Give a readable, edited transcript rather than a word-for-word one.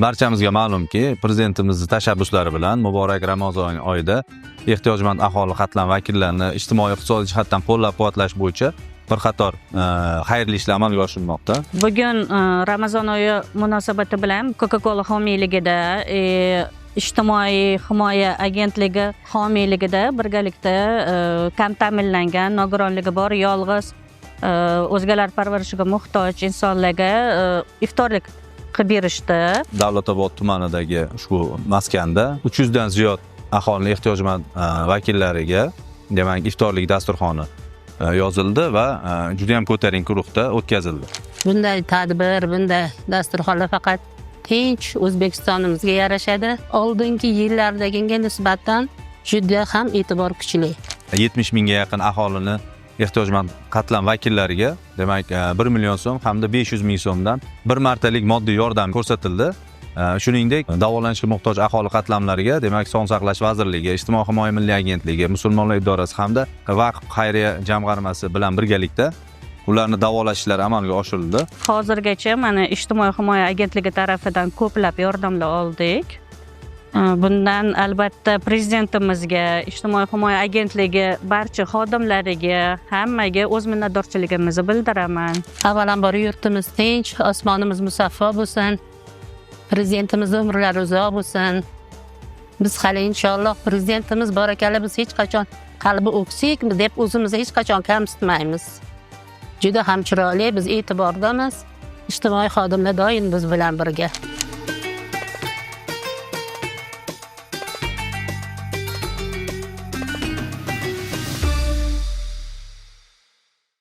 Barchamizga ma'lumki, prezidentimizning tashabbuslari bilan muborak Ramazon oyida ehtiyojmand aholi qatlam vakillarini ijtimoiy-iqtisodiy jihatdan qo'llab-quvvatlash bo'yicha bir qator xayrli ishlar amalga oshirilmoqda. Bugun Ramazon oyi munosabati bilan Coca-Cola homiyligida ijtimoiy himoya agentligi homiyligida birgalikda kam ta'minlangan, nogironligi bor, yolg'iz, o'zgalar parvarishiga muhtoj insonlarga iftorlik qilib berishdi. Davlatobod tumanidagi ushbu maskanda 300 dan ziyod aholining ehtiyojmand vakillariga demak iftorlik dasturxoni yozildi va juda ham ko'tarinki ruhda o'tkazildi. Bunday tadbir, bunday dasturxonlar faqat tinch O'zbekistonimizga yarashadi. Oldingi yillardagiga nisbatan juda ham e'tibor kuchli. 70 mingga yaqin aholini ehtiyojmand qatlam vakillariga demak 1 million so'm hamda 500 ming so'mdan bir martalik moddiy yordam ko'rsatildi. Shuningdek, davolanishga muhtoj aholi qatlamlariga demak Sog'liqni saqlash vazirligi, Ijtimoiy himoya milliy agentligi, Musulmonlar idorasi hamda Vaqf xayriya jamg'armasi bilan birgalikda ularni davolash ishlari amalga oshirildi. Hozirgacha mana Ijtimoiy himoya agentligi tarafidan ko'plab yordamlar oldik. Bundan albatta prezidentimizga, Ijtimoiy himoya agentligi barcha xodimlariga, hammaga o'z minnatdorchiligimizni bildiraman. Avvalambor yurtimiz tinch, osmonimiz musaffo bo'lsin. Prezidentimizning umrlari uzoq bo'lsin. Biz hali inshaalloh prezidentimiz barakalla biz hech qachon qalbi o'ksik deb o'zimizni hech qachon kamsitmaymiz. Juda ham chiroyli, biz e'tibordamiz. Ijtimoiy xodimlar doim biz bilan birga.